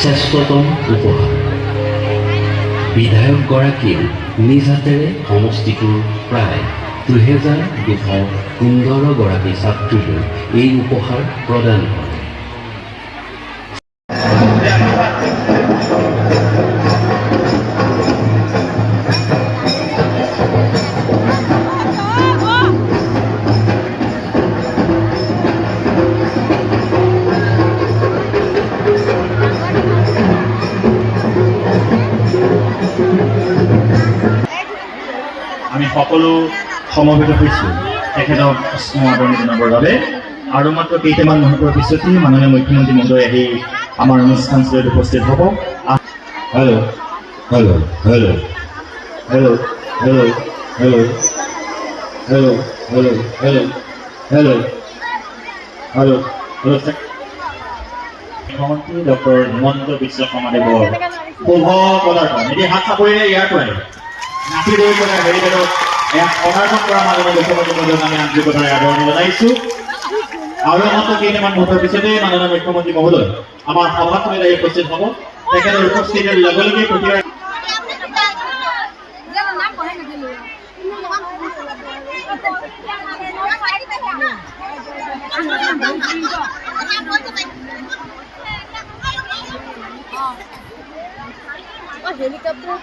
শ্ৰেষ্ঠতম উপহাৰ বিধায়কগৰাকীৰ নিজ হাতেৰে সমষ্টিটোৰ প্ৰায় 2215 গৰাকী ছাত্ৰীলৈ এই উপহাৰ প্ৰদান কৰে। আমি সকলো সমবেত হৈছোঁ তেখেতক স্নেহ আদৰণি জনাবৰ বাবে আৰু মাত্ৰ কেইটামান মুহূৰ্তৰ পিছতেই মাননীয় মুখ্যমন্ত্ৰী মহোদয় আহি আমাৰ অনুষ্ঠানস্থলীত উপস্থিত হ'ব। Hello' hello' hello' hello' hello' hello' hello' hello' hello' hello' hello' hello' মুখ্যমন্ত্ৰী ডক্টৰ হিমন্ত বিশ্ব শৰ্মা দেৱৰ শুভ পদাৰ্থ এটি হাত চাপৰিৰে ইয়াৰ পৰাই নাচি ৰৈ পৰা হেৰিটেডত পদাৰ্থন কৰা মাননীয় মুখ্যমন্ত্ৰী মহোদয়ক আমি আন্তৰিকতাৰে আদৰণি জনাইছোঁ। আৰু মাত্ৰ কেইটামান মুহূৰ্তৰ পিছতেই মাননীয় মুখ্যমন্ত্ৰী মহোদয় আমাৰ সভাখনত আহি উপস্থিত হ'ব। তেখেতৰ উপস্থিতিৰ লগে লগে প্ৰতিবাৰ helicopter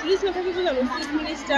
Please not have to Chief Minister.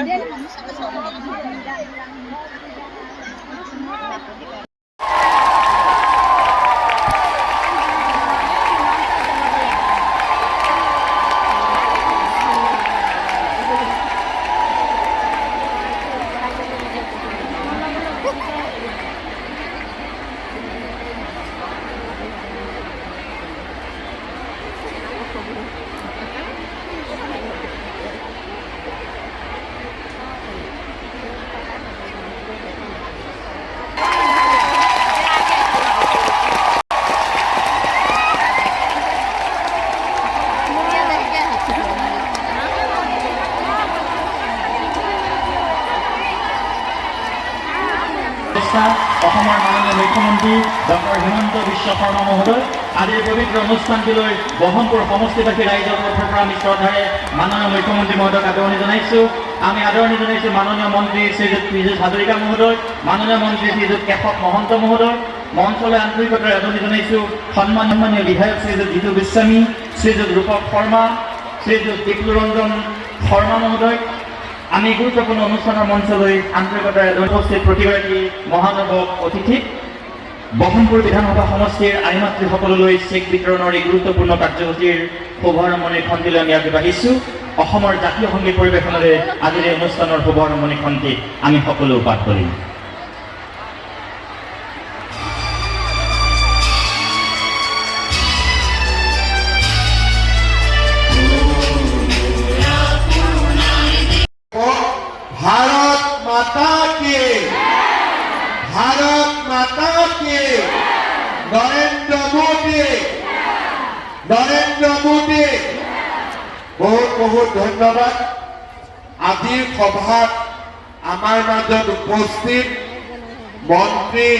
অসমৰ মাননীয় মুখ্যমন্ত্ৰী ডক্টৰ হিমন্ত বিশ্ব শৰ্মা মহোদয় আজিৰ পবিত্ৰ অনুষ্ঠানটিলৈ বহনপুৰ সমষ্টিবাসী ৰাইজৰ তৰফৰ পৰা আমি শ্ৰদ্ধাৰে মাননীয় মুখ্যমন্ত্ৰী মহোদয়ক আদৰণি জনাইছোঁ। আমি আদৰণি জনাইছোঁ মাননীয় মন্ত্ৰী শ্ৰীযুত পীযুষ হাজৰিকা মহোদয়, মাননীয় মন্ত্ৰী শ্ৰীযুত কেশৱ মহন্ত মহোদয়, মঞ্চলৈ আন্তৰিকতাৰে আদৰণি জনাইছোঁ সন্মানীয় বিধায়ক শ্ৰীযুত জিতু গোস্বামী, শ্ৰীযুত ৰূপক শৰ্মা, শ্ৰীযুত দীপ্লুৰঞ্জন শৰ্মা মহোদয়। আমি গুৰুত্বপূৰ্ণ অনুষ্ঠানৰ মঞ্চলৈ আন্তৰিকতাৰে উপস্থিত প্ৰতিগৰাকী মহানুভৱ অতিথিক বহনপুৰ বিধানসভা সমষ্টিৰ আইমাতৃসকললৈ চেক বিতৰণৰ এই গুৰুত্বপূৰ্ণ কাৰ্যসূচীৰ শুভাৰম্ভণিৰ খণ্ডিলৈ আমি আগবাঢ়িছোঁ। অসমৰ জাতীয় সংগীত পৰিৱেশনেৰে আজিৰ এই অনুষ্ঠানৰ শুভাৰম্ভণি খণ্ডিত আমি সকলো পাঠ কৰিম। भारत माता की, भारत माता की, नरेंद्र मोदी, नरेंद्र मोदी। बहुत बहुत धन्यवाद। आजिर सभात आमार মাজত उपस्थित मंत्री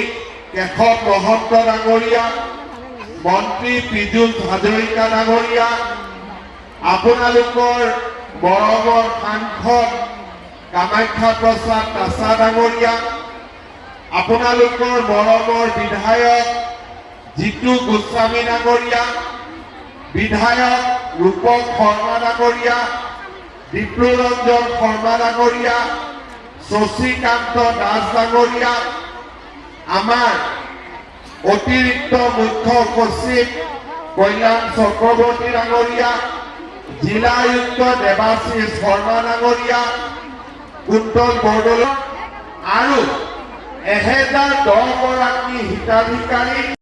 केशव महंत डांगरिया, मंत्री पीयूष हाजरिका डांगरिया, आपनालोकर मरমৰ সাংসদ কামাখ্যা প্ৰসাদ দাসা ডাঙৰীয়া, আপোনালোকৰ মৰমৰ বিধায়ক জিতু গোস্বামী ডাঙৰীয়া, বিধায়ক ৰূপক শৰ্মা ডাঙৰীয়া, বিপ্লুৰঞ্জন শৰ্মা ডাঙৰীয়া, শশীকান্ত দাস ডাঙৰীয়া, আমাৰ অতিৰিক্ত মুখ্য সচিব কল্যাণ চক্ৰৱৰ্তী ডাঙৰীয়া, জিলা আয়ুক্ত দেৱাশীষ শৰ্মা ডাঙৰীয়া, কুন্তল বৰদলৈ আৰু 1010 গৰাকী হিতাধিকাৰী